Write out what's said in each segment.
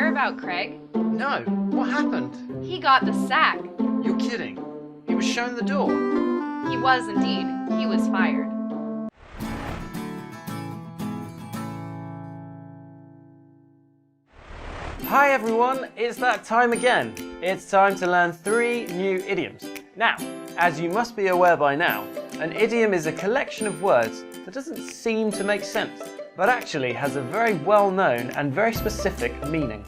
hear about Craig? No, what happened? He got the sack. You're kidding. He was shown the door. He was indeed. He was fired. Hi everyone, it's that time again. It's time to learn 3 new idioms. Now, as you must be aware by now, an idiom is a collection of words that doesn't seem to make sense, but actually has a very well-known and very specific meaning.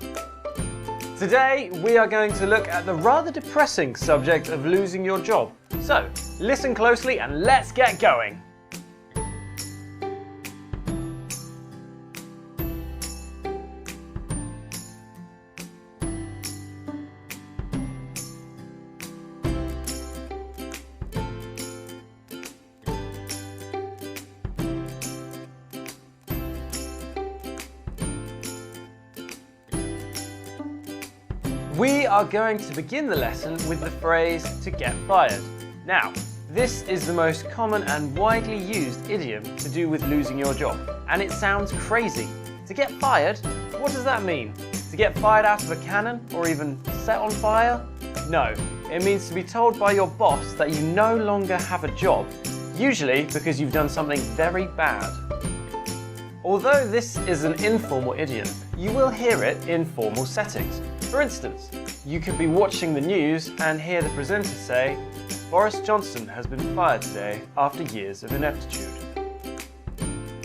Today, we are going to look at the rather depressing subject of losing your job. So, listen closely and let's get going. We are going to begin the lesson with the phrase to get fired. Now, this is the most common and widely used idiom to do with losing your job, and it sounds crazy. To get fired? What does that mean? To get fired out of a cannon or even set on fire? No, it means to be told by your boss that you no longer have a job, usually because you've done something very bad. Although this is an informal idiom, you will hear it in formal settings. For instance, you could be watching the news and hear the presenter say, "Boris Johnson has been fired today after years of ineptitude."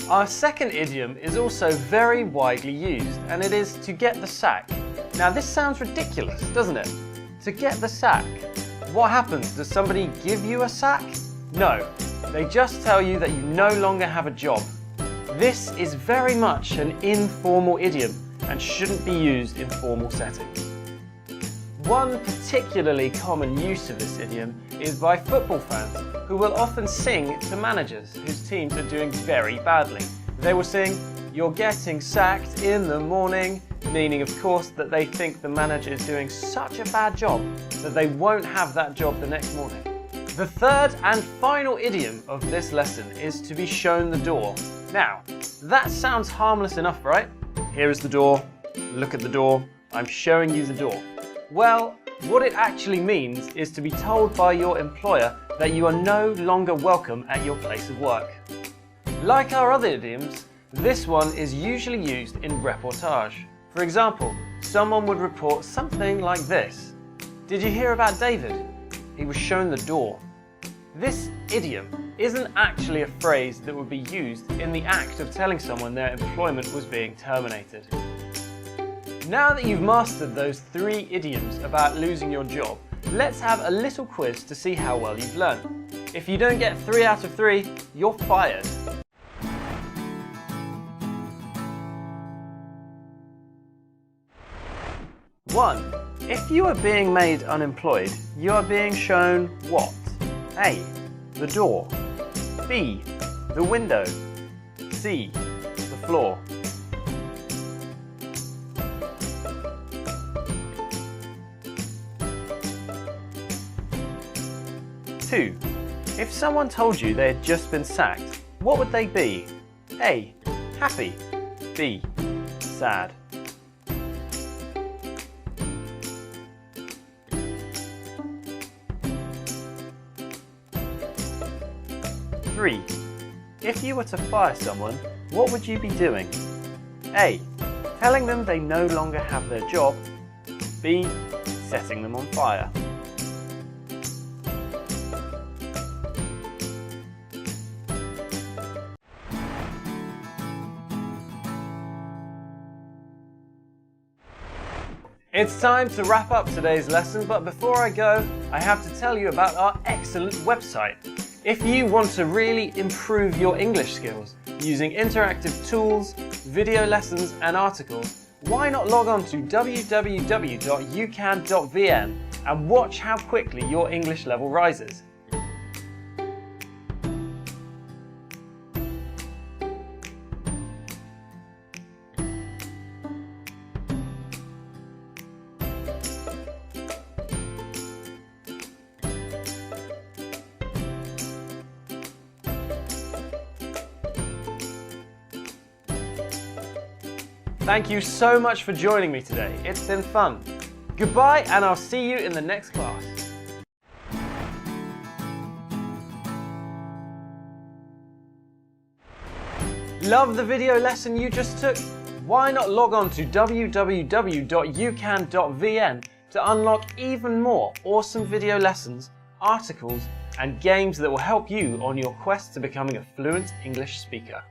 Our second idiom is also very widely used, and it is to get the sack. Now this sounds ridiculous, doesn't it? To get the sack. What happens? Does somebody give you a sack? No, they just tell you that you no longer have a job. This is very much an informal idiom and shouldn't be used in formal settings. One particularly common use of this idiom is by football fans, who will often sing to managers whose teams are doing very badly. They will sing, "You're getting sacked in the morning," meaning of course that they think the manager is doing such a bad job that they won't have that job the next morning. The third and final idiom of this lesson is to be shown the door. Now, that sounds harmless enough, right? Here is the door, look at the door, I'm showing you the door. Well, what it actually means is to be told by your employer that you are no longer welcome at your place of work. Like our other idioms, this one is usually used in reportage. For example, someone would report something like this. "Did you hear about David? He was shown the door." This idiom isn't actually a phrase that would be used in the act of telling someone their employment was being terminated. Now that you've mastered those 3 idioms about losing your job, let's have a little quiz to see how well you've learned. If you don't get 3 out of 3, you're fired. One, if you are being made unemployed, you are being shown what? A, the door. B, the window. C, the floor. Two, if someone told you they had just been sacked, what would they be? A, happy. B, sad. 3. If you were to fire someone, what would you be doing? A, telling them they no longer have their job. B, setting them on fire. It's time to wrap up today's lesson, but before I go, I have to tell you about our excellent website. If you want to really improve your English skills using interactive tools, video lessons and articles, why not log on to www.Ucan.vn and watch how quickly your English level rises. Thank you so much for joining me today. It's been fun. Goodbye, and I'll see you in the next class. Love the video lesson you just took? Why not log on to www.ucan.vn to unlock even more awesome video lessons, articles, and games that will help you on your quest to becoming a fluent English speaker.